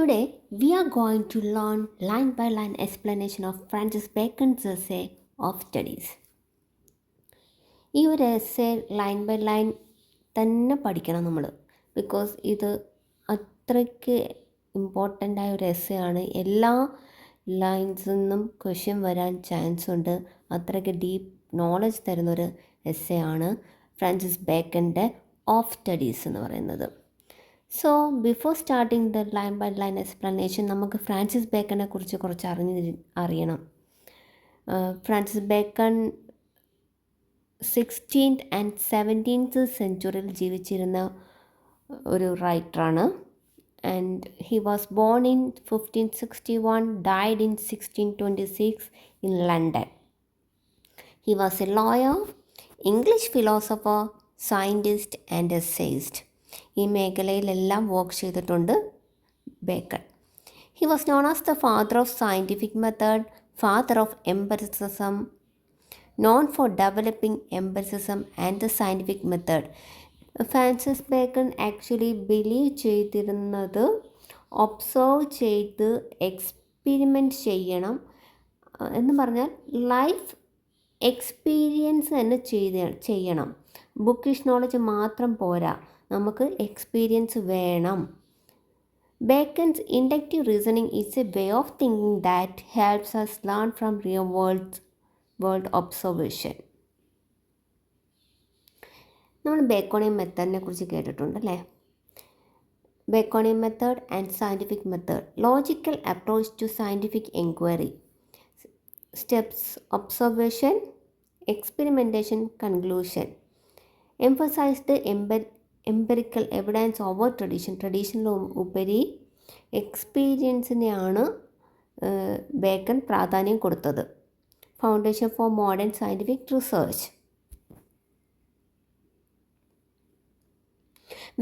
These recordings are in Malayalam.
Today we are going to learn line by line explanation of Francis Bacon's essay of studies. ഈ ഒരു എസ്സേ ലൈൻ ബൈ ലൈൻ തന്നെ പഠിക്കണം നമ്മൾ, ബിക്കോസ് ഇത് അത്രയ്ക്ക് ഇമ്പോർട്ടൻ്റ് ആയ ഒരു എസ്സേ ആണ്. എല്ലാ ലൈൻസിൽ നിന്നും ക്വസ്റ്റ്യൻ വരാൻ ചാൻസ് ഉണ്ട്. അത്രയ്ക്ക് ഡീപ്പ് നോളജ് തരുന്നൊരു എസ്സേ ആണ് ഫ്രാൻസിസ് ബേക്കൻ്റെ ഓഫ് സ്റ്റഡീസ് എന്ന് പറയുന്നത്. So before starting the line by line explanation നമുക്ക് ഫ്രാൻസിസ് ബേക്കനെ കുറിച്ച് കുറച്ച് അറിയണം. Francis bacon 16th and 17th സെഞ്ച്വറിയിൽ ജീവിച്ചിരുന്ന ഒരു റൈറ്ററാണ്. And he was born in 1561, died in 1626 in London. He was a lawyer, English philosopher, scientist and essayist. ഈ മേഖലയിലെല്ലാം വർക്ക് ചെയ്തിട്ടുണ്ട് Bacon. He was known as the father of scientific method, father of empiricism, known for developing empiricism and the scientific method. Francis Bacon actually believe ചെയ്തിരുന്നത് ഒബ്സർവ് ചെയ്ത് എക്സ്പെരിമെൻറ്റ് ചെയ്യണം എന്ന് പറഞ്ഞാൽ ലൈഫ് എക്സ്പീരിയൻസ് തന്നെ ചെയ്യണം. ബുക്കിഷ് നോളജ് മാത്രം പോരാ, നമുക്ക് എക്സ്പീരിയൻസ് വേണം. Bacon's inductive reasoning is a way of thinking that helps us learn from real world observation. നമ്മൾ ബേക്കോണിയൻ മെത്തേഡിനെ കുറിച്ച് കേട്ടിട്ടുണ്ടല്ലേ. Baconian method and scientific method. Logical approach to scientific enquiry. Steps: observation, experimentation, conclusion. Emphasised empirical evidence over tradition. ട്രഡീഷനിൽ ഉപരി എക്സ്പീരിയൻസിനെയാണ് ബേക്കൺ പ്രാധാന്യം കൊടുത്തത്. Foundation for modern scientific research.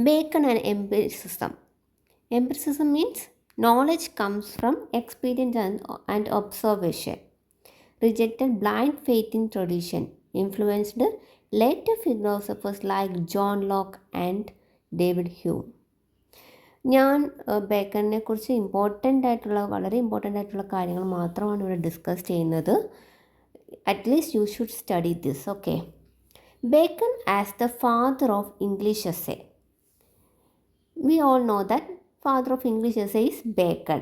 Bacon and empiricism. Empiricism means knowledge comes from experience and observation. Rejected blind faith in tradition. Influenced later philosophers like John Locke and David Hume. ഞാൻ ബേക്കണിനെ കുറിച്ച് വളരെ ഇമ്പോർട്ടൻ്റ് ആയിട്ടുള്ള കാര്യങ്ങൾ മാത്രമാണ് ഇവിടെ ഡിസ്കസ് ചെയ്യുന്നത്. At least you should study this, okay? Bacon as the father of English essay. We all know that father of English essay is Bacon,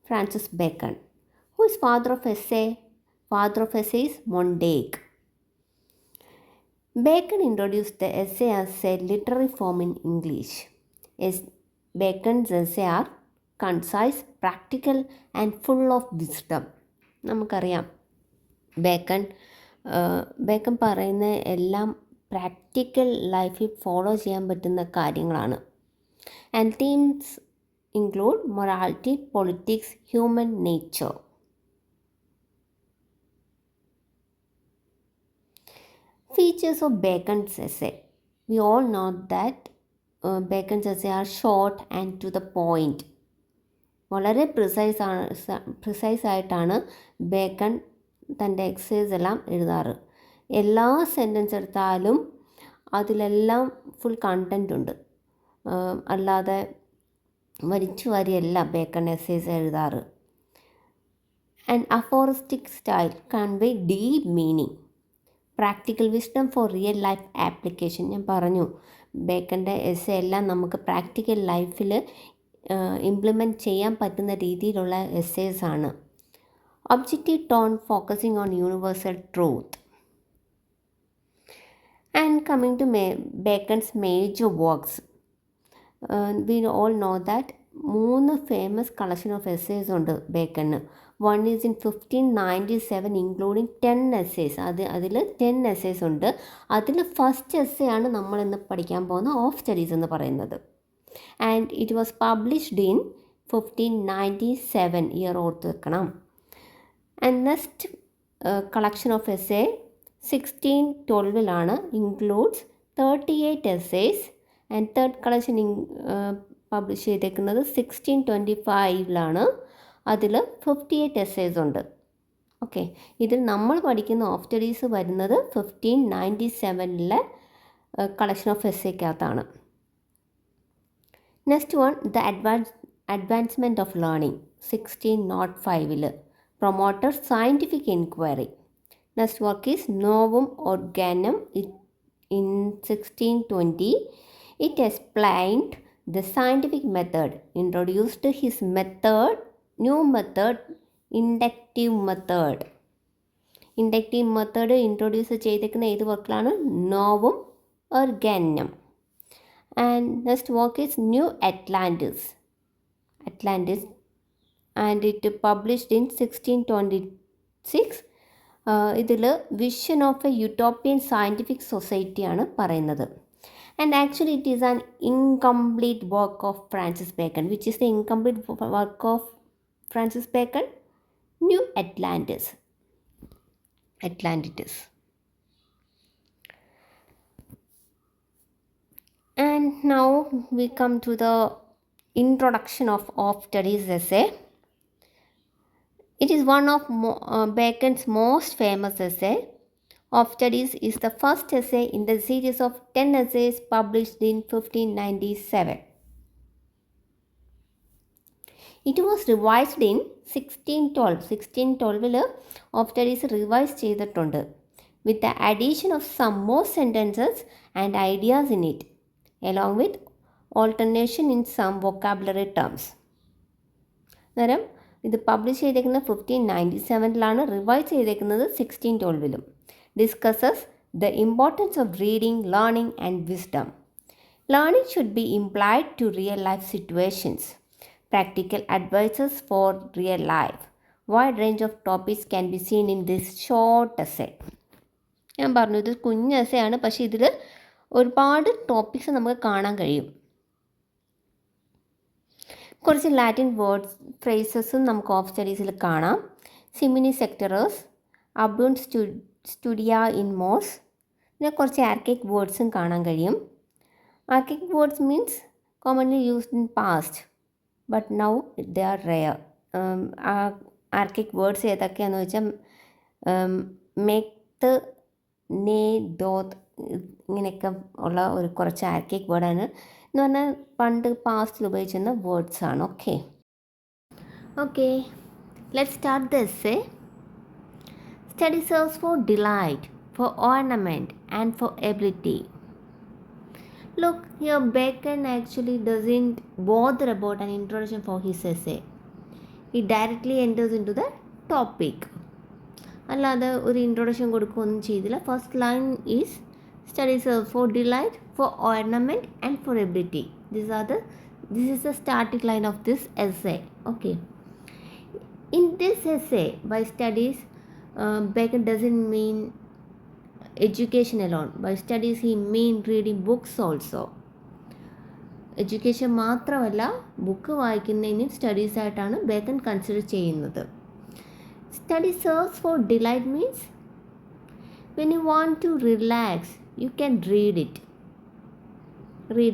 Francis Bacon. Who is father of essay? Father of essay is Mondale. Bacon introduced the essay as a literary form in English. Bacon's essay are concise, practical and full of wisdom. നമുക്കറിയാം ബേക്കൺ പറയുന്ന എല്ലാം പ്രാക്ടിക്കൽ ലൈഫിൽ ഫോളോ ചെയ്യാൻ പറ്റുന്ന കാര്യങ്ങളാണ്. And themes include morality, politics, human nature. Features of Bacon's essay. We all know that Bacon's essay are short and to the point. വളരെ പ്രിസൈസ് ആയിട്ടാണ് ബേക്കൺ തൻ്റെ എക്സസൈസ് എല്ലാം എഴുതാറ്. എല്ലാ സെൻറ്റൻസ് എടുത്താലും അതിലെല്ലാം ഫുൾ കണ്ടൻ്റ് ഉണ്ട്. അല്ലാതെ വലിച്ചു വാരിയല്ല ബേക്കൺ എസ്സേസ് എഴുതാറ്. And aphoristic style convey deep meaning. Practical wisdom for real life application. ഞാൻ പറഞ്ഞു ബേക്കൻ്റെ എസ്സേ എല്ലാം നമുക്ക് പ്രാക്ടിക്കൽ ലൈഫിൽ ഇംപ്ലിമെൻറ്റ് ചെയ്യാൻ പറ്റുന്ന രീതിയിലുള്ള എസ്സേസ് ആണ്. Objective tone focusing on universal truth. And coming to Bacon's major works, we all know that 3 famous collection of essays ഉണ്ട് ബേക്കന്. One is in 1597 including 10 essays. അതിൽ 10 essays ഉണ്ട്. അതിൽ ഫസ്റ്റ് എസ്സേ ആണ് നമ്മൾ ഇന്ന് പഠിക്കാൻ പോകുന്ന ഓഫ് സ്റ്റഡീസ് എന്ന് പറയുന്നത്. And it was published in 1597. Year ഓർത്ത് വെക്കണം. And next collection of essay 1612 includes 38 essays. And third collection publish ചെയ്തേക്കുന്നത് 1625 അതിൽ 58 essays ഉണ്ട്. ഓക്കെ, ഇതിൽ നമ്മൾ പഠിക്കുന്ന ഓഫ് സ്റ്റഡീസ് വരുന്നത് 1597 കളക്ഷൻ ഓഫ് എസ്സേക്കകത്താണ്. Next one, the advancement of learning 1605 promoter scientific enquiry. Next work is Novum Organum in 1620. It explained the scientific method, introduced his method, new method, inductive method. Inductive method introduce ചെയ്തേക്കുന്ന ഏത് വർക്കിലാണ്? Novum Organum. And next work is new Atlantis and it published in 1626. ഇതിൽ vision of a utopian scientific സൊസൈറ്റിയാണ് പറയുന്നത്. And actually it is an incomplete work of Francis Bacon. Which is the incomplete work of Francis Bacon? New Atlantis. And now we come to the introduction of studies essay. It is one of Bacon's most famous essay. Of studies is the first essay in the series of 10 essays published in 1597. It was revised in 1612. 1612 of studies revise ചെയ്തിട്ടുണ്ട് with the addition of some more sentences and ideas in it, along with alternation in some vocabulary terms. അന്നേരം ഇത് പബ്ലിഷ് ചെയ്തേക്കുന്നത് 1597 റിവൈസ് ചെയ്തേക്കുന്നത് 1612. Discusses the importance of reading, learning and wisdom. Learning should be implied to real life situations. Practical advices for real life. Wide range of topics can be seen in this short essay. ഞാൻ പറഞ്ഞു ഇത് കുഞ്ഞ് എസ്സേ ആണ്, പക്ഷേ ഇതിൽ ഒരുപാട് ടോപ്പിക്സ് നമുക്ക് കാണാൻ കഴിയും. കുറച്ച് ലാറ്റിൻ വേർഡ്സ് ഫ്രേസസും നമുക്ക് ഓഫ് സ്റ്റഡീസിൽ കാണാം. സിമിനി സെക്ടറേഴ്സ്, അബുൺ സ്റ്റുഡിയ ഇൻ മോസ്. പിന്നെ കുറച്ച് ആർക്കൈക് വേർഡ്സും കാണാൻ കഴിയും. Archaic words means commonly used in past but now they are rare. Archaic words ഏതൊക്കെയാണെന്ന് വെച്ചാൽ മെക്ത്, നേ, ദോത് ഇങ്ങനെയൊക്കെ ഉള്ള ഒരു കുറച്ച് ആർക്കൈക് വേർഡാണ്. എന്ന് പറഞ്ഞാൽ പണ്ട് പാസ്റ്റിൽ ഉപയോഗിച്ചിരുന്ന വേർഡ്സാണ്. Okay let start the essay. Study serves for delight, for ornament and for ability. Look, here Bacon actually doesn't bother about an introduction for his essay. He directly enters into the topic. അല്ലാതെ ഒരു ഇൻട്രൊഡക്ഷൻ കൊടുക്കുകയൊന്നും ചെയ്തില്ല. First line is studies for delight, for ornament and for ability. This is the starting line of this essay. Okay. In this essay, by studies, Bacon doesn't mean education alone. By studies, he mean reading books also. Education മാത്രമല്ല, ബുക്ക് വായിക്കുന്നതിനും സ്റ്റഡീസ് ആയിട്ടാണ് ബേക്കൺ കൺസിഡർ ചെയ്യുന്നത്. Study serves for delight means when you want to relax, you can read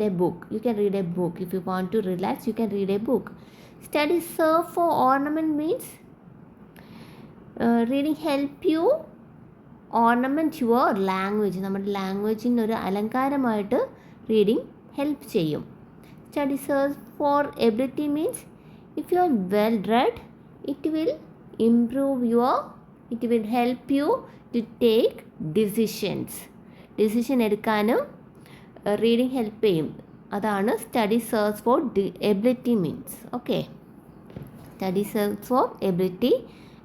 a book. You can read a book. If you want to relax, you can read a book. Study serve for ornament means reading help you ornament your language. നമ്മുടെ ലാംഗ്വേജിന് ഒരു അലങ്കാരമായിട്ട് റീഡിങ് ഹെൽപ്പ് ചെയ്യും. Study serve for ability means if you are well read, it will help you to take decision എടുക്കാനും റീഡിങ് ഹെൽപ്പ് ചെയ്യും. അതാണ് study serves for ability means. Okay, study serves for ability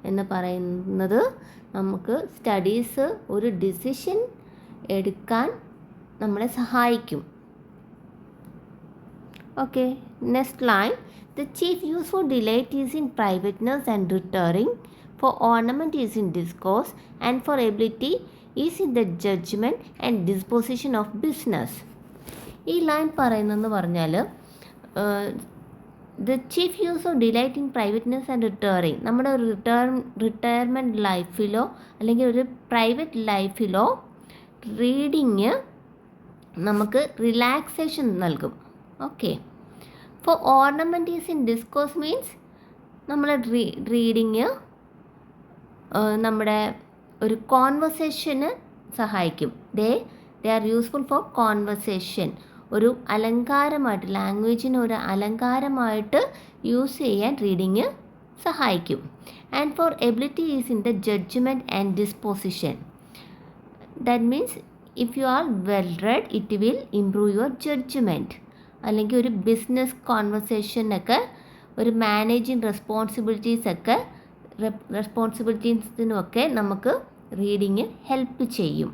എന്ന് പറയുന്നത് നമുക്ക് സ്റ്റഡീസ് ഒരു ഡിസിഷൻ എടുക്കാൻ നമ്മളെ സഹായിക്കും. Okay, next line. The chief use for delight is in privateness and retiring, for ornament is in discourse, and for ability is in the judgment and disposition of business. ഈ ലൈൻ പറയുന്നതെന്ന് പറഞ്ഞാൽ the chief use of delight in privateness and retiring. നമ്മുടെ റിട്ടയർമെൻറ്റ് ലൈഫിലോ അല്ലെങ്കിൽ ഒരു പ്രൈവറ്റ് ലൈഫിലോ റീഡിങ് നമുക്ക് റിലാക്സേഷൻ നൽകും. Okay, for ornament is in discourse means നമ്മളെ റീഡിങ് നമ്മുടെ ഒരു കോൺവെർസേഷന് സഹായിക്കും. They are useful for conversation. ഒരു അലങ്കാരമായിട്ട്, ലാംഗ്വേജിന് ഒരു അലങ്കാരമായിട്ട് യൂസ് ചെയ്യാൻ റീഡിങ് സഹായിക്കും. And for ability is in the judgement and disposition. That means if you are well red it will improve your judgement. അല്ലെങ്കിൽ ഒരു ബിസിനസ് കോൺവെർസേഷനൊക്കെ, ഒരു മാനേജിങ് റെസ്പോൺസിബിലിറ്റീസിനുമൊക്കെ നമുക്ക് റീഡിങ് ഹെൽപ്പ് ചെയ്യും.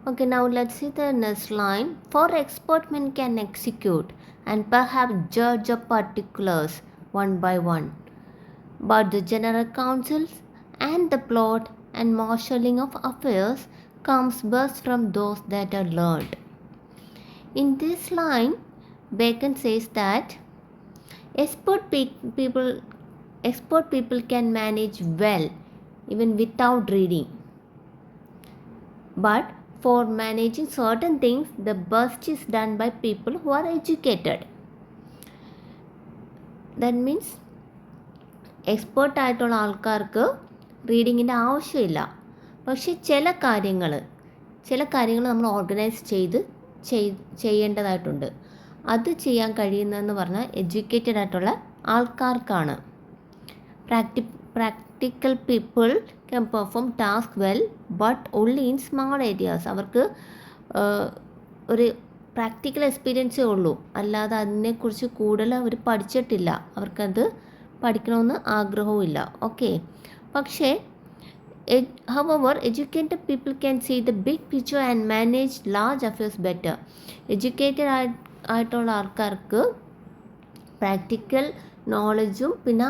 Okay, now let's see the next line. For expert men can execute and perhaps judge of particulars one by one, but the general counsels and the plot and marshalling of affairs comes best from those that are learned. In this line, Bacon says that expert people can manage well even without reading, but for managing certain things the best is done by people who are educated. That means expert ആയിട്ടുള്ള ആൾക്കാർക്ക് റീഡിങ്ങിൻ്റെ ആവശ്യമില്ല. പക്ഷേ ചില കാര്യങ്ങൾ നമ്മൾ ഓർഗനൈസ് ചെയ്യേണ്ടതായിട്ടുണ്ട്. അത് ചെയ്യാൻ കഴിയുന്നതെന്ന് പറഞ്ഞാൽ എഡ്യൂക്കേറ്റഡ് ആയിട്ടുള്ള ആൾക്കാർക്കാണ്. Practical people can perform task well but only in small areas. അവർക്ക് ഒരു പ്രാക്ടിക്കൽ എക്സ്പീരിയൻസേ ഉള്ളൂ, അല്ലാതെ അതിനെക്കുറിച്ച് കൂടുതൽ അവർ പഠിച്ചിട്ടില്ല, അവർക്കത് പഠിക്കണമെന്ന് ആഗ്രഹവുമില്ല. ഓക്കെ, പക്ഷേ however educated people can see the big picture and manage large affairs better. Educated ആയിട്ടുള്ള ആൾക്കാർക്ക് പ്രാക്ടിക്കൽ നോളജും പിന്നെ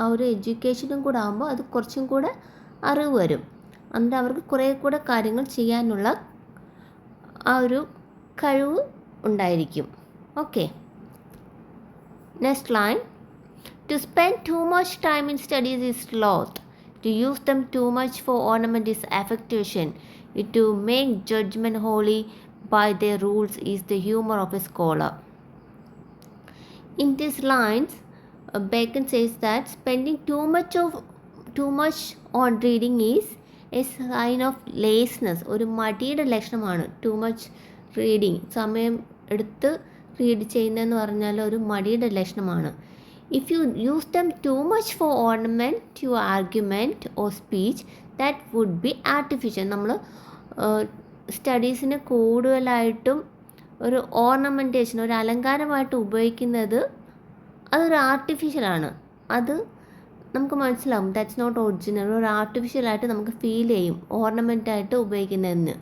ആ ഒരു എഡ്യൂക്കേഷനും കൂടെ ആകുമ്പോൾ അത് കുറച്ചും കൂടെ അറിവ് വരും. എന്നിട്ട് അവർക്ക് കുറേ കൂടെ കാര്യങ്ങൾ ചെയ്യാനുള്ള ആ ഒരു കഴിവ് ഉണ്ടായിരിക്കും. Okay, next line. To spend too much time in studies is sloth. To use them too much for ornament is affectation. To make judgment wholly by their rules is the humor of a scholar. In these lines, Bacon says that spending too much on reading is a sign of laziness. ഒരു മടിയുടെ ലക്ഷണമാണ് too much reading. സമയം എടുത്ത് റീഡ് ചെയ്യുന്നതെന്ന് പറഞ്ഞാൽ ഒരു മടിയുടെ ലക്ഷണമാണ്. If you use them too much for ornament, your argument or speech, that would be artificial. നമ്മൾ സ്റ്റഡീസിന് കൂടുതലായിട്ടും ഒരു ഓർണമെൻറ്റേഷൻ, ഒരു അലങ്കാരമായിട്ട് ഉപയോഗിക്കുന്നത് അതൊരു ആർട്ടിഫിഷ്യലാണ്. അത് നമുക്ക് മനസ്സിലാവും, ദാറ്റ്സ് നോട്ട് ഒറിജിനൽ. ഒരു ആർട്ടിഫിഷ്യലായിട്ട് നമുക്ക് ഫീൽ ചെയ്യും ഓർണമെൻറ്റായിട്ട് ഉപയോഗിക്കുന്നതെന്ന്.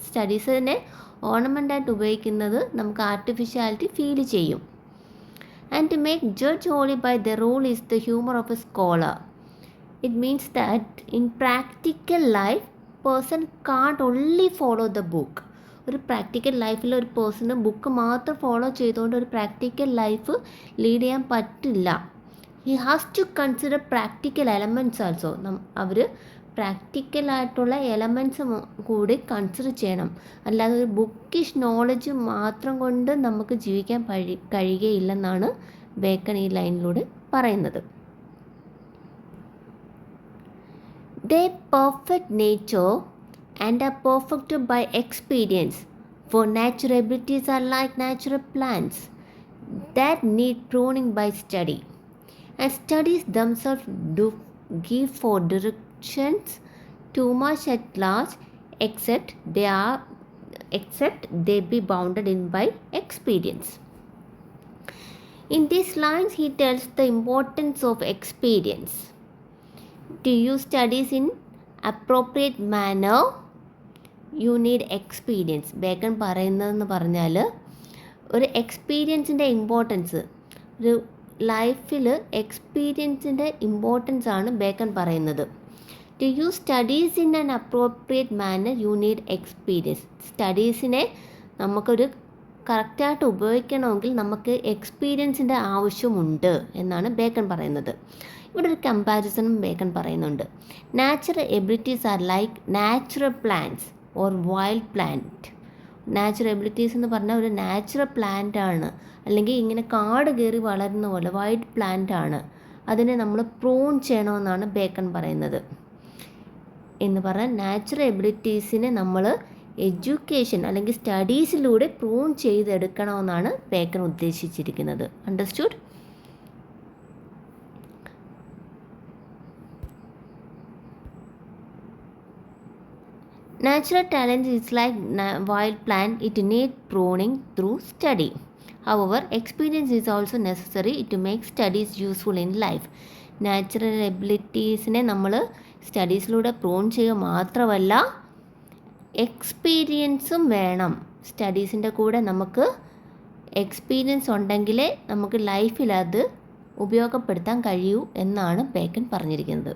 സ്റ്റഡീസിനെ ഓർണമെൻറ്റായിട്ട് ഉപയോഗിക്കുന്നത് നമുക്ക് ആർട്ടിഫിഷ്യാലിറ്റി ഫീൽ ചെയ്യും. And to make judge wholly by the rule is the humor of a scholar. It means that in practical life, person can't only follow the book. ഒരു പ്രാക്ടിക്കൽ ലൈഫിൽ ഒരു പേഴ്സണ് ബുക്ക് മാത്രം ഫോളോ ചെയ്തുകൊണ്ട് ഒരു പ്രാക്ടിക്കൽ ലൈഫ് ലീഡ് ചെയ്യാൻ പറ്റില്ല. He has to consider practical elements also. അവർ പ്രാക്ടിക്കലായിട്ടുള്ള എലമെൻറ്റ്സ് കൂടി കൺസിഡർ ചെയ്യണം. അല്ലാതെ ഒരു ബുക്കിഷ് നോളജ് മാത്രം കൊണ്ട് നമുക്ക് ജീവിക്കാൻ കഴിയുകയില്ലെന്നാണ് ബേക്കൺ ഈ ലൈനിലൂടെ പറയുന്നത്. They perfect nature and are perfected by experience, for natural abilities are like natural plants that need pruning by study, and studies themselves do give for directions too much at large, except they be bounded in by experience. In these lines he tells the importance of experience. To use studies in appropriate manner you need experience. Bacon പറയുന്നതെന്ന് പറഞ്ഞാൽ ഒരു എക്സ്പീരിയൻസിൻ്റെ ഇമ്പോർട്ടൻസ്, ഒരു ലൈഫിൽ എക്സ്പീരിയൻസിൻ്റെ ഇമ്പോർട്ടൻസ് ആണ് ബേക്കൺ പറയുന്നത്. To use studies in an appropriate manner you need experience. സ്റ്റഡീസിനെ നമുക്കൊരു കറക്റ്റായിട്ട് ഉപയോഗിക്കണമെങ്കിൽ നമുക്ക് എക്സ്പീരിയൻസിൻ്റെ ആവശ്യമുണ്ട് എന്നാണ് ബേക്കൺ പറയുന്നത്. ഇവിടെ ഒരു കമ്പാരിസണും ബേക്കൺ പറയുന്നുണ്ട്. Natural abilities are like natural plants or wild plant. Natural abilities എന്ന് പറഞ്ഞാൽ ഒരു നാച്ചുറൽ പ്ലാന്റ് ആണ്, അല്ലെങ്കിൽ ഇങ്ങനെ കാട് കയറി വളരുന്ന പോലെ വൈൽഡ് പ്ലാന്റ് ആണ്. അതിനെ നമ്മൾ പ്രൂൺ ചെയ്യണമെന്നാണ് ബേക്കൺ പറയുന്നത്. എന്ന് പറഞ്ഞാൽ നാച്ചുറൽ എബിലിറ്റീസിനെ നമ്മൾ എഡ്യൂക്കേഷൻ അല്ലെങ്കിൽ സ്റ്റഡീസിലൂടെ പ്രൂവ് ചെയ്തെടുക്കണമെന്നാണ് ബേക്കൺ ഉദ്ദേശിച്ചിരിക്കുന്നത്. Understood? Natural talent is like wild plant, it needs pruning through study. However, experience is also necessary to make studies useful in life. Natural എബിലിറ്റീസിനെ നമ്മൾ സ്റ്റഡീസിലൂടെ പ്രൂൺ ചെയ്യുക മാത്രമല്ല, എക്സ്പീരിയൻസും വേണം. സ്റ്റഡീസിൻ്റെ കൂടെ നമുക്ക് എക്സ്പീരിയൻസ് ഉണ്ടെങ്കിലേ നമുക്ക് ലൈഫിൽ അത് ഉപയോഗപ്പെടുത്താൻ കഴിയൂ എന്നാണ് ബേക്കൺ പറഞ്ഞിരിക്കുന്നത്.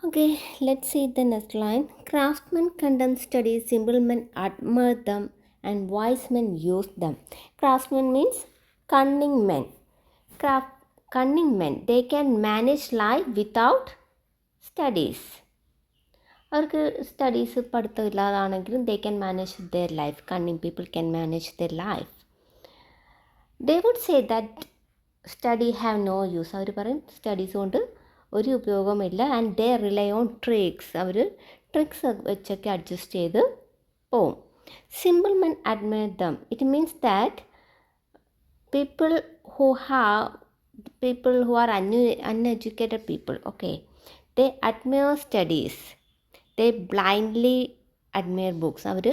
Okay, let's see the next line. Craftsmen condemn studies, simple men admire them, and wise men use them. Craftsmen means cunning men. Cunning men, they can manage life without studies. അവർക്ക് സ്റ്റഡീസ് പഠിത്തം ഇല്ലാതാണെങ്കിലും they can manage their life. Cunning people can manage their life. They would say that study have no use. അവർ പറയും സ്റ്റഡീസ് കൊണ്ട് ഒരു ഉപയോഗമില്ല. And they rely on tricks. അവർ ട്രിക്സ് വെച്ചൊക്കെ അഡ്ജസ്റ്റ് ചെയ്ത് പോവും. Simple men admire them. It means that people who are uneducated people, okay, they admire studies, they blindly admire books. അവർ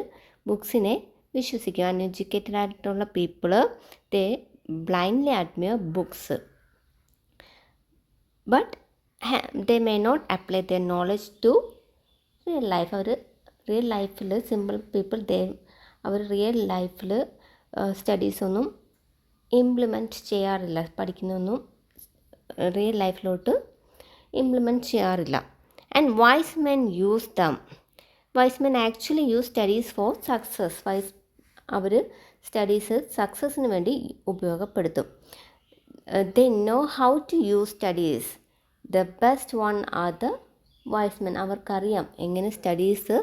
ബുക്സിനെ വിശ്വസിക്കും. അൺഎഡ്യൂക്കേറ്റഡ് ആയിട്ടുള്ള people they blindly admire books, but they may not apply their knowledge to real life. അവർ റിയൽ ലൈഫിൽ സിമ്പിൾ പീപ്പിൾ അവർ റിയൽ ലൈഫിൽ സ്റ്റഡീസൊന്നും ഇംപ്ലിമെൻറ്റ് ചെയ്യാറില്ല. പഠിക്കുന്നൊന്നും റിയൽ ലൈഫിലോട്ട് ഇംപ്ലിമെൻറ്റ് ചെയ്യാറില്ല. And wise men use them. Wise men actually use studies for success. അവർ സ്റ്റഡീസ് സക്സസ്സിന് വേണ്ടി ഉപയോഗപ്പെടുത്തും. they know how to use studies. The best one are the wise men. അവർക്കറിയാം എങ്ങനെ സ്റ്റഡീസ്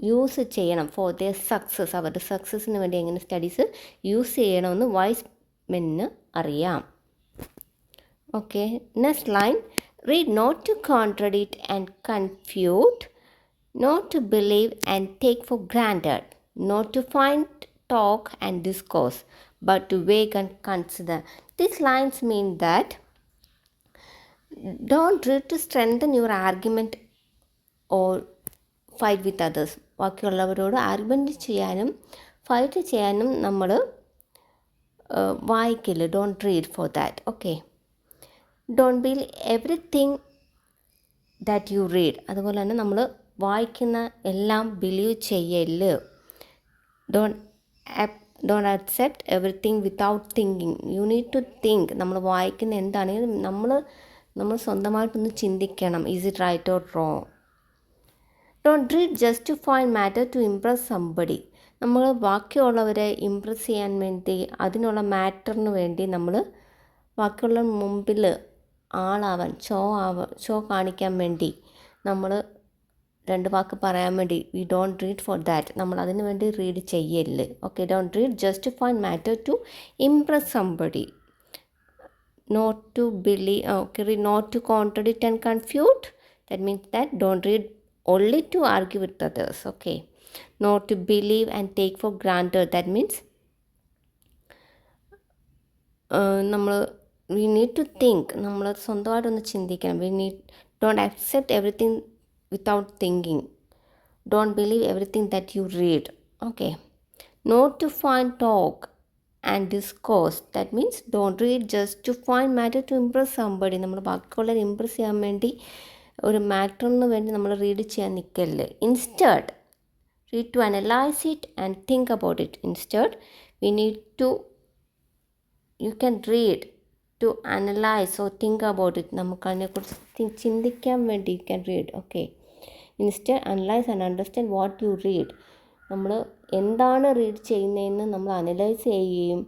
യൂസ് ചെയ്യണം ഫോർ ദെയർ സക്സസ്. അവരുടെ സക്സസ്സിന് വേണ്ടി എങ്ങനെ സ്റ്റഡീസ് യൂസ് ചെയ്യണമെന്ന് വൈസ് മെന്നിന് അറിയാം. Okay, next line. Read not to contradict and confute, not to believe and take for granted, not to find talk and discourse, but to weigh and consider. These lines mean that don't read to strengthen your argument or fight with others. ബാക്കിയുള്ളവരോട് ആർഗ്യുമെൻറ്റ് ചെയ്യാനും ഫൈറ്റ് ചെയ്യാനും നമ്മൾ വായിക്കില്ല. Don't read for that. Okay, don't believe everything that you read. അതുപോലെ തന്നെ നമ്മൾ വായിക്കുന്ന എല്ലാം ബിലീവ് ചെയ്യല്. don't accept everything without thinking. You need to think. നമ്മൾ വായിക്കുന്ന എന്താണെങ്കിലും നമ്മൾ സ്വന്തമായിട്ടൊന്ന് ചിന്തിക്കണം. Is it right or wrong? Don't read just to find matter to impress somebody. നമ്മൾ ബാക്കിയുള്ളവരെ ഇംപ്രസ് ചെയ്യാൻ വേണ്ടി, അതിനുള്ള മാറ്ററിന് വേണ്ടി നമ്മൾ ബാക്കിയുള്ള മുമ്പിൽ ആളാവാൻ, ഷോ കാണിക്കാൻ വേണ്ടി നമ്മൾ രണ്ട് വാക്ക് പറയാൻ വേണ്ടി we don't read for that. നമ്മൾ അതിന് വേണ്ടി റീഡ് ചെയ്യല്. Okay, don't read just to find matter to impress somebody. Not to believe, okay, read not to contradict and confute. That means that don't read only to argue with others. Okay, not to believe and take for granted. That means നമ്മൾ we need to think. നമ്മൾ സ്വന്തമായിട്ടൊന്ന് ചിന്തിക്കണം. don't accept everything without thinking. Don't believe everything that you read. Okay, not to find talk and discourse. That means don't read just to find matter to impress somebody. നമ്മൾ ബാക്കിയുള്ളവരെ ഇംപ്രസ് ചെയ്യാൻ വേണ്ടി, ഒരു മാറ്ററിന് വേണ്ടി നമ്മൾ റീഡ് ചെയ്യാൻ നിൽക്കല്ലേ. Instead read to analyse it and think about it. Instead we need to, you can read to analyse or think about it. നമുക്ക് അതിനെക്കുറിച്ച് ചിന്തിക്കാൻ വേണ്ടി you can read. Okay, instead analyse and understand what you read. നമ്മൾ എന്താണ് റീഡ് ചെയ്യുന്നതെന്ന് നമ്മൾ അനലൈസ് ചെയ്യുകയും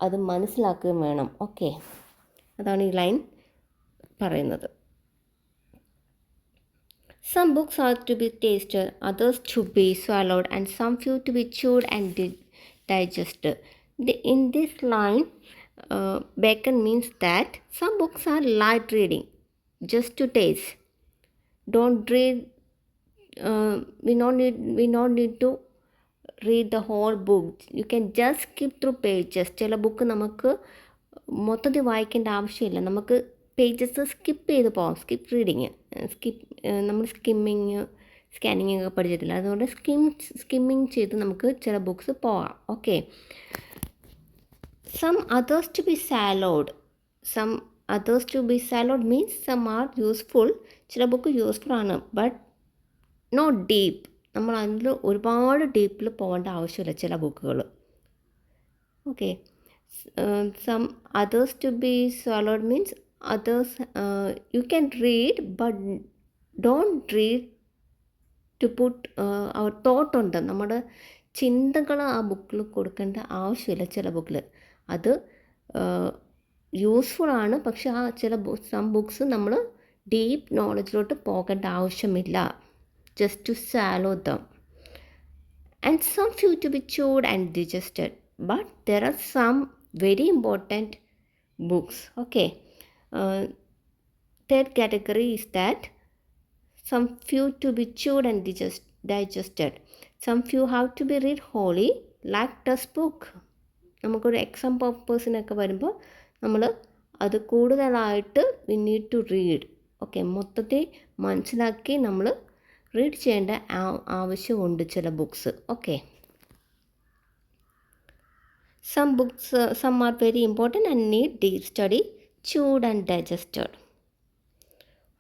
അത് മനസ്സിലാക്കുകയും വേണം. ഓക്കെ, അതാണ് ഈ ലൈൻ പറയുന്നത്. Some books are to be tasted, others to be swallowed, and some few to be chewed and digested. In this line, Bacon means that some books are light reading, just to taste. Don't read we not need to read the whole book. You can just skip through pages. ചില ബുക്ക് നമുക്ക് മൊത്തത്തിൽ വായിക്കേണ്ട ആവശ്യമില്ല, നമുക്ക് പേജസ് സ്കിപ്പ് ചെയ്ത് പോകാം. റീഡിങ് നമ്മൾ സ്കാനിങ് ഒക്കെ പഠിച്ചിട്ടില്ല, അതുകൊണ്ട് സ്കിമ്മിങ് ചെയ്ത് നമുക്ക് ചില ബുക്ക്സ് പോകാം. Okay. Some authors to be swallowed. Means some are useful. ചില ബുക്ക് യൂസ്ഫുൾ ആണ്, ബട്ട് നോട്ട് ഡീപ്പ്. നമ്മൾ അതിൽ ഒരുപാട് ഡീപ്പിൽ പോകേണ്ട ആവശ്യമില്ല ചില ബുക്കുകൾ. Okay. Some authors to be swallowed means others you can read but don't read to put our thought on them. നമ്മുടെ ചിന്തകൾ ആ ബുക്കിൽ കൊടുക്കേണ്ട ആവശ്യമില്ല ചില ബുക്കിൽ. അത് യൂസ്ഫുൾ ആണ്, പക്ഷെ ആ സം ബുക്സ് നമ്മൾ ഡീപ്പ് നോളജിലോട്ട് പോകേണ്ട ആവശ്യമില്ല. just to swallow them. And some few to be chewed and digested. But there are some very important books. Okay. Third category is that some few to be chewed and digested. Some few have to be read wholly, like test book. നമുക്കൊരു എക്സാം പർപ്പസിനൊക്കെ വരുമ്പോൾ നമ്മൾ അത് കൂടുതലായിട്ട് we need to read. Okay. മൊത്തത്തിൽ മനസ്സിലാക്കി നമ്മൾ റീഡ് ചെയ്യേണ്ട ആവശ്യമുണ്ട് ചില books. Okay. some are very important and need deep study, chewed and digested.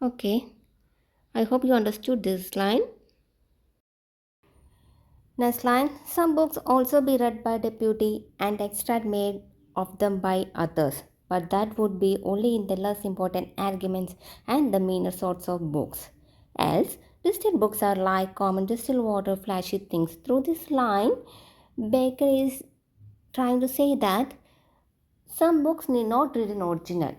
Okay. I hope you understood this line. Next line. Some books also be read by deputy and extract made of them by others, but that would be only in the less important arguments and the meaner sorts of books. Else, distilled books are like common distilled water, flashy things. Through this line, Baker is trying to say that some books need not read in original.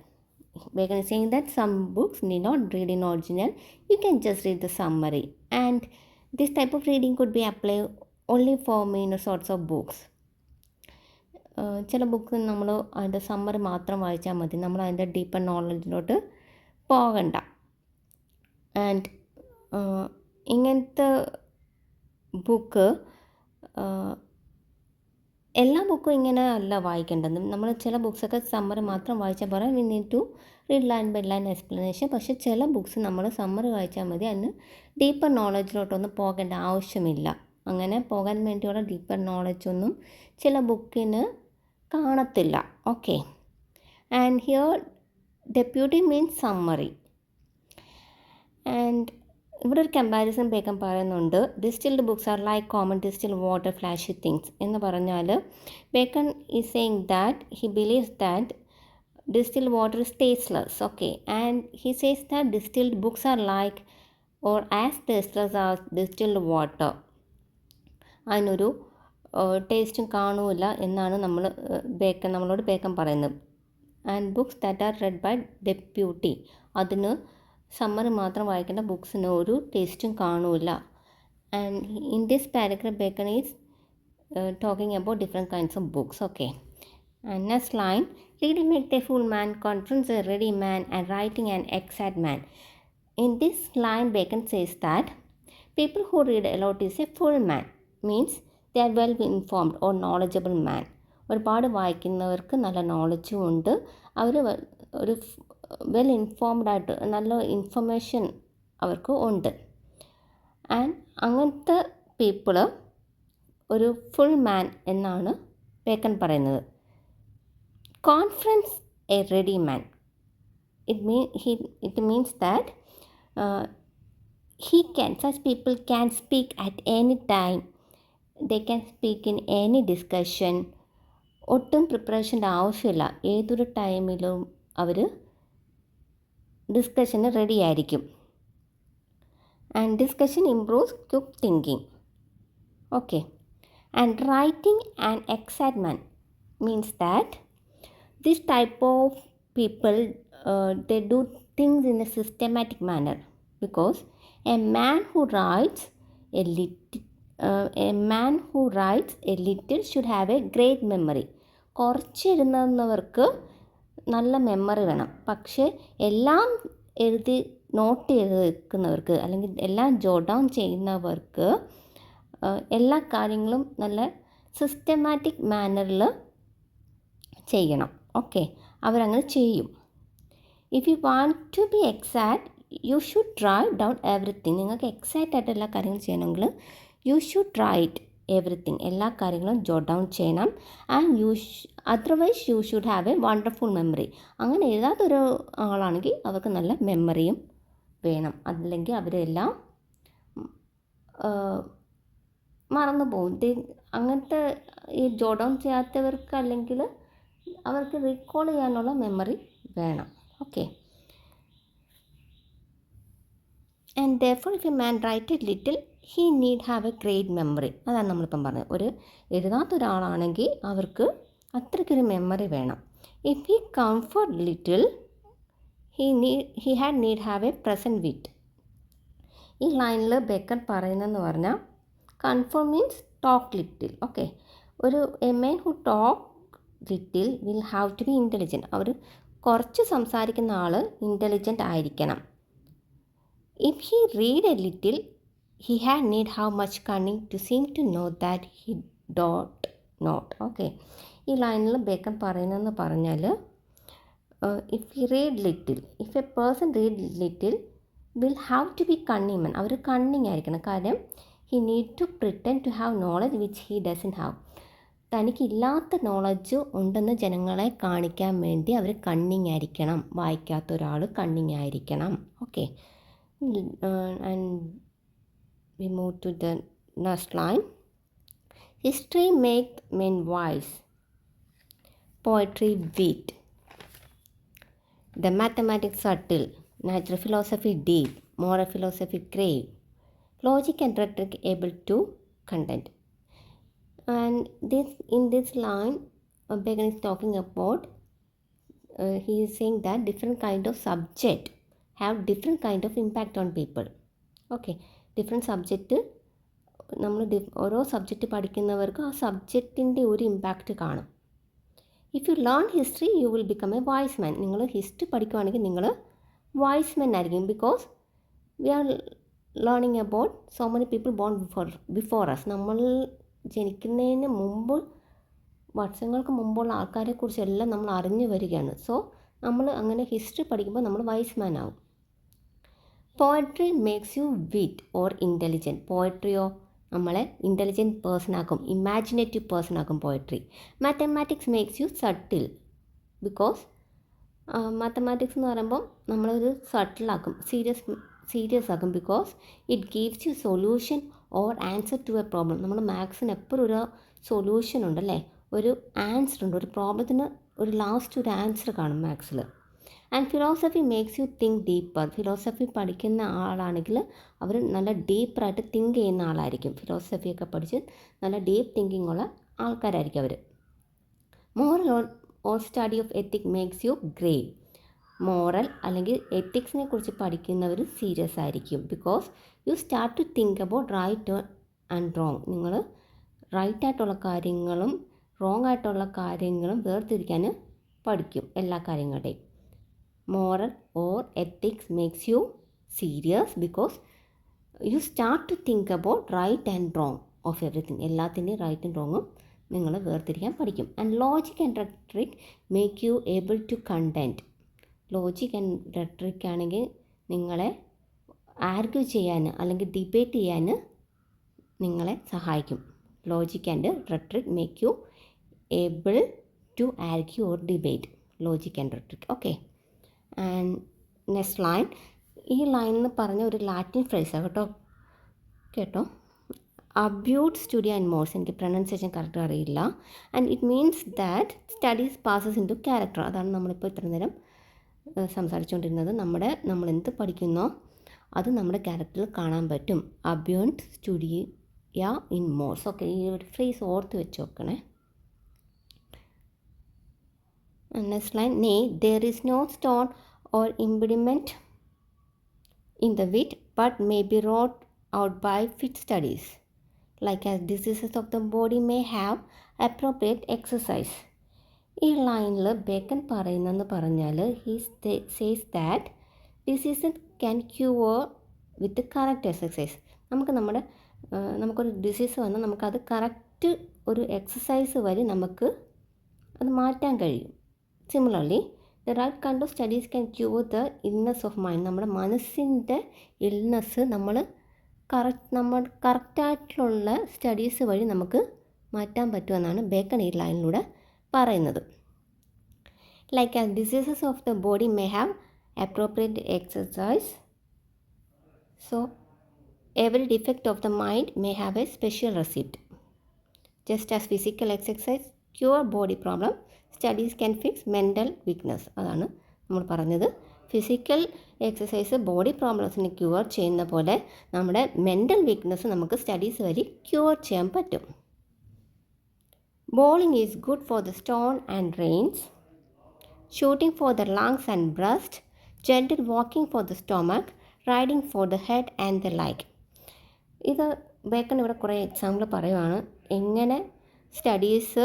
Baker is saying that some books need not read in original. You can just read the summary. And this type of reading could be applied only for meaner sorts of books. ചില ബുക്ക് നമ്മൾ അതിൻ്റെ സമ്മറി മാത്രം വായിച്ചാൽ മതി, നമ്മൾ അതിൻ്റെ ഡീപ്പർ നോളജിലോട്ട് പോകണ്ട. ആൻഡ് ഇങ്ങനത്തെ ബുക്ക് എല്ലാ ബുക്കും ഇങ്ങനെ അല്ല വായിക്കേണ്ടത്. നമ്മൾ ചില ബുക്സൊക്കെ സമ്മറി മാത്രം വായിച്ചാൽ പറയാം, we need to read line by line explanation. പക്ഷേ ചില ബുക്സ് നമ്മൾ സമ്മറി വായിച്ചാൽ മതി, അതിന് ഡീപ്പർ നോളജിലോട്ടൊന്നും പോകേണ്ട ആവശ്യമില്ല. അങ്ങനെ പോകാൻ വേണ്ടിയുള്ള ഡീപ്പർ നോളജൊന്നും ചില ബുക്കിന് കാണത്തില്ല. Okay. And here deputy means summary. And ഇവിടെ ഒരു കമ്പാരിസൺ ബേക്കൻ പറയുന്നുണ്ട്. Distilled books are like common distilled water, flashy things എന്ന് പറഞ്ഞാൽ Bacon is saying that he believes that distilled water is tasteless. Okay. And he says that distilled books are like or as tasteless are distilled water. അതിനൊരു ടേസ്റ്റും കാണൂല എന്നാണ് നമ്മളോട് ബേക്കൺ പറയുന്നത്. And books that are read by deputy, അതിന് സമ്മറി മാത്രം വായിക്കേണ്ട ബുക്സിന് ഒരു ടേസ്റ്റും കാണൂല. And in this paragraph Bacon is talking about different kinds of books. Okay. And next line. Reading make a full man, confidence a ready man, and writing an exact man. In this line Bacon says that people who read a lot is a full man, means they are well informed or knowledgeable man. ഒരുപാട് വായിക്കുന്നവർക്ക് നല്ല നോളജും ഉണ്ട്, അവർ ഒരു വെൽ ഇൻഫോംഡ് ആയിട്ട് നല്ല ഇൻഫർമേഷൻ അവർക്ക് ഉണ്ട്. ആൻഡ് അങ്ങനത്തെ പീപ്പിള് ഒരു ഫുൾ മാൻ എന്നാണ് ബേക്കൺ പറയുന്നത്. Confidence a ready man, it means that such people can speak at any time, they can speak in any discussion. ഒട്ടും പ്രിപ്പറേഷൻ്റെ ആവശ്യമില്ല, ഏതൊരു ടൈമിലും അവർ ഡിസ്കഷന് റെഡി ആയിരിക്കും. And discussion improves quick thinking. Okay. And writing and exact man means that this type of people they do things in a systematic manner, because a man who writes a little should have a great memory. കുറച്ചെഴുതുന്നവർക്ക് നല്ല മെമ്മറി വേണം, പക്ഷേ എല്ലാം എഴുതി നോട്ട് ചെയ്ത് വെക്കുന്നവർക്ക് അല്ലെങ്കിൽ എല്ലാം ജോട്ട് ഡൗൺ ചെയ്യുന്നവർക്ക് എല്ലാ കാര്യങ്ങളും നല്ല സിസ്റ്റമാറ്റിക് മാനറിൽ ചെയ്യണം. ഓക്കെ, അവരങ്ങനെ ചെയ്യും. If you want to be exact you should write down everything. നിങ്ങൾക്ക് എക്സാക്റ്റ് ആയിട്ട് എല്ലാ കാര്യങ്ങളും ചെയ്യണമെങ്കിൽ യു ഷുഡ് റൈറ്റ് എവറിത്തിങ്. എല്ലാ കാര്യങ്ങളും ജോട്ട് ഡൗൺ ചെയ്യണം. And otherwise you should have a wonderful memory. അങ്ങനെ എഴുതാത്തൊരു ആളാണെങ്കിൽ അവർക്ക് നല്ല മെമ്മറിയും വേണം. അല്ലെങ്കിൽ അവരെല്ലാം മറന്നു പോകും. അങ്ങനത്തെ ഈ ജോട്ട് ഡൗൺ ചെയ്യാത്തവർക്ക് അല്ലെങ്കിൽ അവർക്ക് റീകോൾ ചെയ്യാനുള്ള മെമ്മറി വേണം. Okay, and therefore if a man write a little he need have a great memory. അതാണ് നമ്മളിപ്പം പറഞ്ഞത്. ഒരു എഴുതാത്ത ഒരാളാണെങ്കിൽ അവർക്ക് അത്രയ്ക്കൊരു മെമ്മറി വേണം. If he comfort little he had need have a present wit. ഈ ലൈനിൽ ബേക്കർ പറയുന്നതെന്ന് പറഞ്ഞാൽ conference means talk little. Okay, ഒരു a man who talk little will have to be intelligent. അവർ കുറച്ച് സംസാരിക്കുന്ന ആൾ ഇൻ്റലിജൻ്റ് ആയിരിക്കണം. If he read a little, he had need how much cunning to seem to know that he doth not. Okay, ഈ ലൈനിൽ ബേക്കൺ പറയുന്നതെന്ന് പറഞ്ഞാൽ if he read little, if a person read little will have to be cunning man. അവർ കണ്ണിങ് ആയിരിക്കണം. കാര്യം he need to pretend to have knowledge which he doesn't have. തനിക്കില്ലാത്ത നോളജ് ഉണ്ടെന്ന് ജനങ്ങളെ കാണിക്കാൻ വേണ്ടി അവർ കണ്ണിങ് ആയിരിക്കണം. വായിക്കാത്ത ഒരാൾ കണ്ണിങ് ആയിരിക്കണം. Okay, and we move to the next line. History make men wise, poetry wit, the mathematics subtle, natural philosophy deep, moral philosophy grave, logic and rhetoric able to content. And in this line Bacon is talking about he is saying that different kind of subject have different kind of impact on people. Okay, different subject നമ്മൾ ഓരോ സബ്ജക്റ്റ് പഠിക്കുന്നവർക്ക് ആ സബ്ജക്റ്റിൻ്റെ ഒരു ഇമ്പാക്റ്റ് കാണും. If you learn history you will become a wise man. നിങ്ങൾ ഹിസ്റ്ററി പഠിക്കുകയാണെങ്കിൽ നിങ്ങൾ വൈസ് മാൻ ആയിരിക്കും. Because we are learning about so many people born before us. നമ്മൾ ജനിക്കുന്നതിന് മുമ്പ്, വർഷങ്ങൾക്ക് മുമ്പുള്ള ആൾക്കാരെക്കുറിച്ചെല്ലാം നമ്മൾ അറിഞ്ഞു വരികയാണ്. സോ നമ്മൾ അങ്ങനെ ഹിസ്റ്ററി പഠിക്കുമ്പോൾ നമ്മൾ വൈസ് മാൻ ആവും. Poetry makes you wit or intelligent. പോയട്രിയോ നമ്മളെ ഇൻ്റലിജൻറ്റ് പേഴ്സൺ ആക്കും, ഇമാജിനേറ്റീവ് പേഴ്സൺ ആക്കും poetry. Mathematics makes you subtle. Because mathematics എന്ന് പറയുമ്പോൾ നമ്മളൊരു സട്ടിലാക്കും, സീരിയസ് ആക്കും. Because it gives you solution or answer to a problem. നമ്മൾ മാത്സിന് എപ്പോഴും ഒരു സൊല്യൂഷൻ ഉണ്ടല്ലേ, ഒരു ആൻസർ ഉണ്ട്. ഒരു പ്രോബ്ലത്തിന് ഒരു ലാസ്റ്റ് ഒരു ആൻസർ കാണും മാത്സിൽ. And philosophy makes you think deeper. Philosophy പഠിക്കുന്ന ആളാണെങ്കിൽ അവർ നല്ല ഡീപ്പറായിട്ട് തിങ്ക് ചെയ്യുന്ന ആളായിരിക്കും. ഫിലോസഫിയൊക്കെ പഠിച്ച് നല്ല ഡീപ്പ് തിങ്കിങ് ഉള്ള ആൾക്കാരായിരിക്കും അവർ. Moral or study of ethic makes you grave. Moral അല്ലെങ്കിൽ എത്തിക്സിനെ കുറിച്ച് പഠിക്കുന്നവർ സീരിയസ് ആയിരിക്കും. Because you start to think about right and wrong. നിങ്ങൾ റൈറ്റ് ആയിട്ടുള്ള കാര്യങ്ങളും റോങ് ആയിട്ടുള്ള കാര്യങ്ങളും വേർതിരിക്കാൻ പഠിക്കും എല്ലാ കാര്യങ്ങളുടെയും. Moral or ethics makes you serious because you start to think about right and wrong of everything. എല്ലാത്തിൻ്റെയും റൈറ്റും റോങ്ങും നിങ്ങൾ വേർതിരിക്കാൻ പഠിക്കും. And logic and rhetoric make you able to content. Logic and rhetoric ആണെങ്കിൽ നിങ്ങളെ ആർഗ്യൂ ചെയ്യാൻ അല്ലെങ്കിൽ ഡിബേറ്റ് ചെയ്യാൻ നിങ്ങളെ സഹായിക്കും. Logic and rhetoric make you able to argue or debate. Logic and rhetoric. Okay, and next line. ഈ ലൈൻ എന്ന് പറഞ്ഞ ഒരു ലാറ്റിൻ ഫ്രേസാണ് കേട്ടോ. അബ്യൂട്ട് സ്റ്റുഡിയോ ആൻഡ് മോഴ്സ്. എനിക്ക് പ്രൊനൗൺസിയേഷൻ കറക്റ്റ് അറിയില്ല. And it means that studies passes in to character. അതാണ് നമ്മളിപ്പോൾ ഇത്ര നേരം സംസാരിച്ചുകൊണ്ടിരുന്നത്. നമ്മൾ എന്ത് പഠിക്കുന്നോ അത് നമ്മുടെ ക്യാരക്ടറിൽ കാണാൻ പറ്റും. അബ്യൂട്ട് സ്റ്റുഡിയോ ഇൻ മോഴ്സ്. ഓക്കെ, ഈ ഒരു ഫ്രേസ് ഓർത്ത് വെച്ച് നോക്കണേ. Next line. Nay, there is no stone or impediment in the wit, but may be wrought out by fit studies, like as diseases of the body may have appropriate exercise. ഈ ലൈനിൽ ബേക്കൺ പറയുന്നതെന്ന് പറഞ്ഞാൽ he says that diseases can cure with correct exercise. നമുക്കൊരു ഡിസീസ് വന്നാൽ നമുക്കത് കറക്റ്റ് ഒരു എക്സസൈസ് വഴി നമുക്ക് അത് മാറ്റാൻ കഴിയും. Similarly the right kind of studies can cure the illness of mind. നമ്മുടെ മനസ്സിൻ്റെ ഇൽനെസ് നമ്മൾ കറക്റ്റായിട്ടുള്ള സ്റ്റഡീസ് വഴി നമുക്ക് മാറ്റാൻ പറ്റുമെന്നാണ് ബേക്കൺ ഈ ലൈനിലൂടെ പറയുന്നത്. Like as diseases of the body may have appropriate exercise, so every defect of the mind may have a special receipt. Just as physical exercise cure body problem, studies can fix mental weakness. അതാണ് നമ്മൾ പറഞ്ഞത്. ഫിസിക്കൽ എക്സസൈസ് ബോഡി പ്രോബ്ലംസിന് ക്യൂർ ചെയ്യുന്ന പോലെ നമ്മുടെ മെൻ്റൽ വീക്ക്നെസ് നമുക്ക് സ്റ്റഡീസ് വഴി ക്യൂർ ചെയ്യാൻ പറ്റും. Bowling is good for the stone and reins, shooting for the lungs and breast, gentle walking for the stomach, riding for the head and the like. ഇത് ബേക്കൺ ഇവിടെ കുറേ എക്സാമ്പിൾ പറയുവാണ് എങ്ങനെ സ്റ്റഡീസ്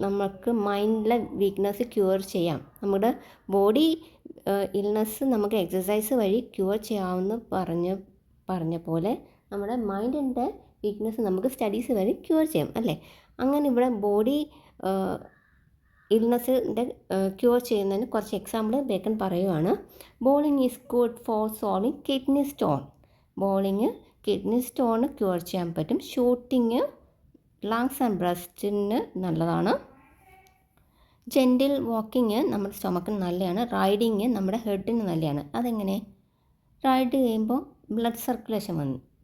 നമുക്ക് മൈൻഡിലെ വീക്ക്നെസ് ക്യൂർ ചെയ്യാം. നമ്മുടെ ബോഡി ഇൽനെസ് നമുക്ക് എക്സസൈസ് വഴി ക്യൂർ ചെയ്യാമെന്ന് പറഞ്ഞ പോലെ നമ്മുടെ മൈൻഡിൻ്റെ വീക്ക്നെസ് നമുക്ക് സ്റ്റഡീസ് വഴി ക്യൂർ ചെയ്യാം അല്ലേ. അങ്ങനെ ഇവിടെ ബോഡി ഇൽനെസ്സിൻ്റെ ക്യൂർ ചെയ്യുന്നതിന് കുറച്ച് എക്സാമ്പിൾ ബേക്കൺ പറയുവാണ്. Bowling is good for solving kidney stone. Bowling kidney stone cure ചെയ്യാൻ പറ്റും. ഷൂട്ടിങ് ലങ്സ് ആൻഡ് ബ്രസ്റ്റിന് നല്ലതാണ്. ജെൻറ്റിൽ വാക്കിങ് നമ്മുടെ സ്റ്റൊമക്കിന് നല്ലതാണ്. റൈഡിങ് നമ്മുടെ ഹെഡിന് നല്ലതാണ്. അതെങ്ങനെ? റൈഡ് ചെയ്യുമ്പോൾ ബ്ലഡ് സർക്കുലേഷൻ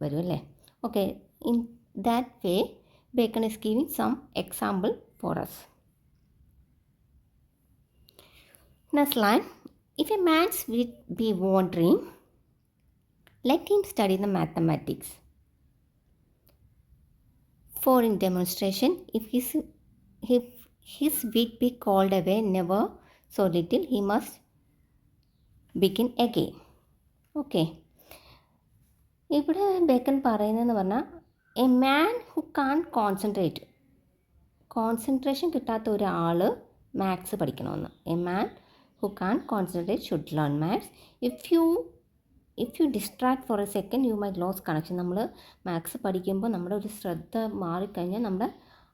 വരും അല്ലേ. Okay, in that way Bacon is giving some example for us. Next line, if a man's wit be wandering, let him study the mathematics. For in demonstration, if his wit be called away never so little, he must begin again. Okay. ഇവിടെ ബേക്കൺ പറയുന്നതെന്ന് പറഞ്ഞാൽ a man who can't concentration കിട്ടാത്ത ഒരാൾ മാത്സ് പഠിക്കണമെന്ന്. A man who can't concentrate should learn maths. If you distract for a second, you might lose connection. നമ്മൾ മാത്സ് പഠിക്കുമ്പോൾ നമ്മുടെ ഒരു ശ്രദ്ധ മാറിക്കഴിഞ്ഞാൽ നമ്മുടെ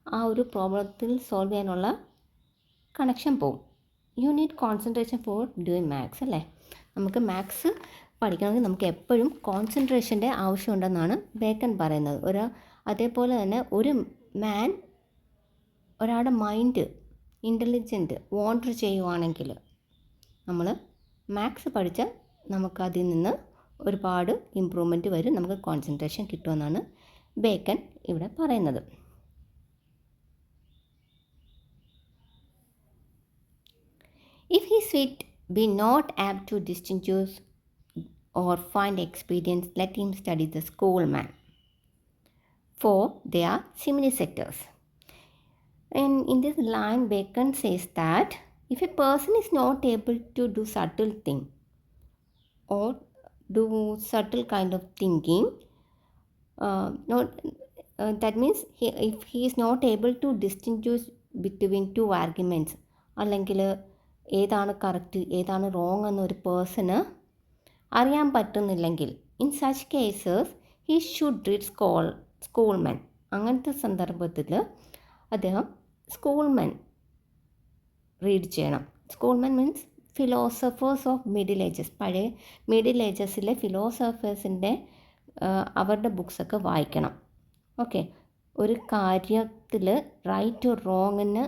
ആ ഒരു പ്രോബ്ലത്തിൽ സോൾവ് ചെയ്യാനുള്ള കണക്ഷൻ പോകും. You need concentration four doing maths അല്ലേ. നമുക്ക് മാത്സ് പഠിക്കണമെങ്കിൽ നമുക്ക് എപ്പോഴും കോൺസെൻട്രേഷൻ്റെ ആവശ്യമുണ്ടെന്നാണ് ബേക്കൺ പറയുന്നത്. അതേപോലെ തന്നെ ഒരാളുടെ മൈൻഡ് ഇൻ്റലിജൻറ്റ് വാണ്ടർ ചെയ്യുവാണെങ്കിൽ നമ്മൾ മാത്സ് പഠിച്ചാൽ നമുക്കതിൽ നിന്ന് ഒരുപാട് ഇമ്പ്രൂവ്മെൻറ്റ് വരും, നമുക്ക് കോൺസെൻട്രേഷൻ കിട്ടുമെന്നാണ് ബേക്കൺ ഇവിടെ പറയുന്നത്. If his wit be not apt to distinguish or find experience, let him study the schoolman, for they are simile sectors. And in this line, Bacon says that if a person is not able to do subtle thing or do subtle kind of thinking, that means if he is not able to distinguish between two arguments, അല്ലെങ്കിൽ ഏതാണ് കറക്റ്റ് ഏതാണ് റോങ് എന്നൊരു പേഴ്സണ് അറിയാൻ പറ്റുന്നില്ലെങ്കിൽ, in such cases he should read schoolman. അങ്ങനത്തെ സന്ദർഭത്തിൽ അദ്ദേഹം സ്കൂൾമാൻ റീഡ് ചെയ്യണം. Schoolman means philosophers of middle ages. പഴയ മിഡിൽ ഏജസിലെ ഫിലോസഫേഴ്സിൻ്റെ അവരുടെ ബുക്സൊക്കെ വായിക്കണം. ഓക്കെ, ഒരു കാര്യത്തിൽ റൈറ്റ് റോങ്ങിന്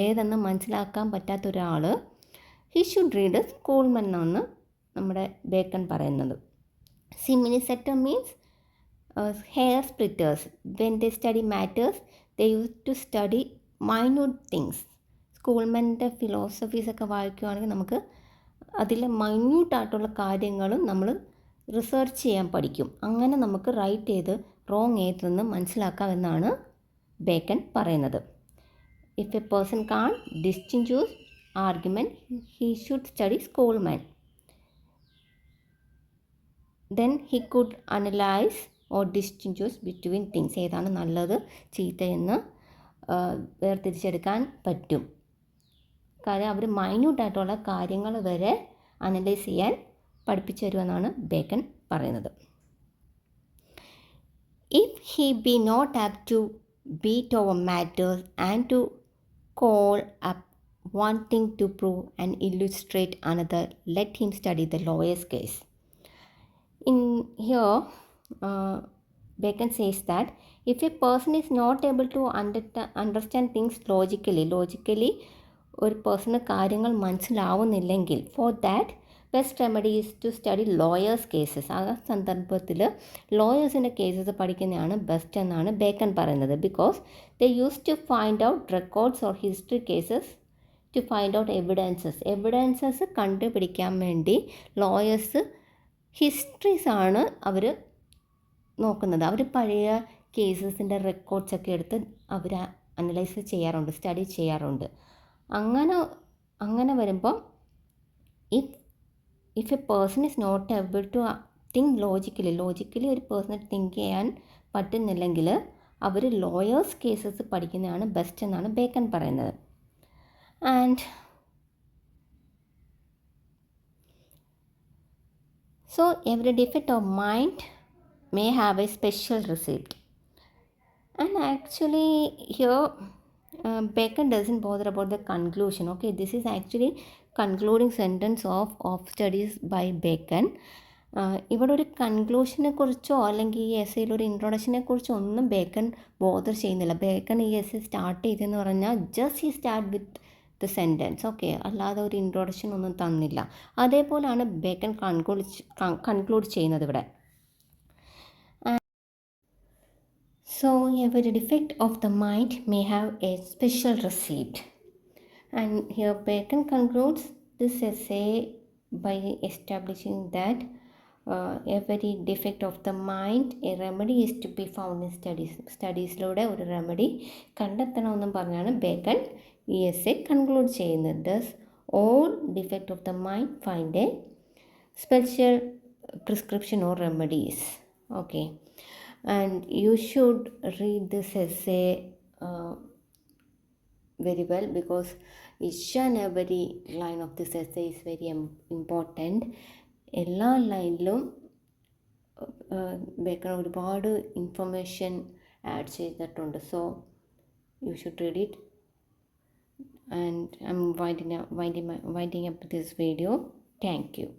ഏതെന്ന് മനസ്സിലാക്കാൻ പറ്റാത്ത ഒരാൾ ഹി ഷുഡ് റീഡ് സ്കൂൾമാൻ എന്നാണ് നമ്മുടെ ബേക്കൺ പറയുന്നത്. സിമിലി sector means hair splitters. When they study matters they use to study minute things. സ്കൂൾമാൻ്റെ ഫിലോസഫീസൊക്കെ വായിക്കുകയാണെങ്കിൽ നമുക്ക് അതിലെ മൈന്യൂട്ടായിട്ടുള്ള കാര്യങ്ങളും നമ്മൾ റിസർച്ച് ചെയ്യാൻ പഠിക്കും. അങ്ങനെ നമുക്ക് റൈറ്റ് ഏത് റോങ് ഏതെന്ന് മനസ്സിലാക്കാമെന്നാണ് ബേക്കൺ പറയുന്നത്. If a person can't distinguish argument, he should study schoolman. Then he could analyse or distinguish between things. ഏതാണ് നല്ലത് ചീത്തയെന്ന് വേർതിരിച്ചെടുക്കാൻ പറ്റും. കാര്യം അവർ മൈന്യൂട്ടായിട്ടുള്ള കാര്യങ്ങൾ വരെ അനലൈസ് ചെയ്യാൻ പഠിപ്പിച്ചു തരുമെന്നാണ് ബേക്കൺ പറയുന്നത്. If he be not apt to beat over matters and to call up one thing to prove and illustrate another, let him study the lawyer's case. In here, Bacon says that if a person is not able to understand things logically ഒരു പേഴ്സണ് കാര്യങ്ങൾ മനസ്സിലാവുന്നില്ലെങ്കിൽ for that best remedy is to study lawyers cases. ആ സന്ദർഭത്തിൽ ലോയേഴ്സിൻ്റെ കേസസ് പഠിക്കുന്നതാണ് ബെസ്റ്റ് എന്നാണ് ബേക്കൺ പറയുന്നത്. Because they use to find out records or history cases to find out evidences കണ്ടുപിടിക്കാൻ വേണ്ടി ലോയേഴ്സ് ഹിസ്റ്ററീസാണ് അവർ നോക്കുന്നത്. അവർ പഴയ കേസസിൻ്റെ റെക്കോർഡ്സൊക്കെ എടുത്ത് അവർ അനലൈസ് ചെയ്യാറുണ്ട്, സ്റ്റഡി ചെയ്യാറുണ്ട്. അങ്ങനെ വരുമ്പോൾ if a person is not able to think logically ഒരു പേഴ്സണ് തിങ്ക് ചെയ്യാൻ പറ്റുന്നില്ലെങ്കിൽ അവർ ലോയേഴ്സ് കേസസ് പഠിക്കുന്നതാണ് ബെസ്റ്റ് എന്നാണ് ബേക്കൺ പറയുന്നത്. And so every defect of mind may have a special receipt. And actually here Bacon doesn't bother about the conclusion. Okay, this is actually concluding sentence of studies by Bacon. ഇവിടെ ഒരു കൺക്ലൂഷനെ കുറിച്ചോ അല്ലെങ്കിൽ ഈ എസ്സേയിൽ ഒരു ഇൻട്രൊഡക്ഷനെ കുറിച്ചോ ഒന്നും ബേക്കൺ ബോദർ ചെയ്യുന്നില്ല. ബേക്കൺ ഈ എസ്സേ സ്റ്റാർട്ട് ചെയ്തെന്ന് പറഞ്ഞാൽ ജസ്റ്റ് ഈ start with the sentence. Okay, അല്ലാതെ ഒരു ഇൻട്രൊഡക്ഷൻ ഒന്നും തന്നില്ല. അതേപോലെയാണ് ബേക്കൺ കൺക്ലൂഡ് ചെയ്യുന്നത് ഇവിടെ. So every defect of the mind may have a special receipt. And here Bacon concludes this essay by establishing that every defect of the mind, a remedy is to be found in studies. സ്റ്റഡീസിലൂടെ ഒരു റെമഡി കണ്ടെത്തണമെന്നും പറഞ്ഞാണ് ബേക്കൺ ഈ എസ്സേ കൺക്ലൂഡ് ചെയ്യുന്നത്. Thus all defect of the mind find a special prescription or remedies. Okay, and you should read this essay very well because each and every line of this essay is very important. എല്ലാ ലൈനിലും ബേക്കൺ ഒരുപാട് ഇൻഫർമേഷൻ ആഡ് ചെയ്തിട്ടുണ്ട്. So you should read it. And I M winding up this video. Thank you.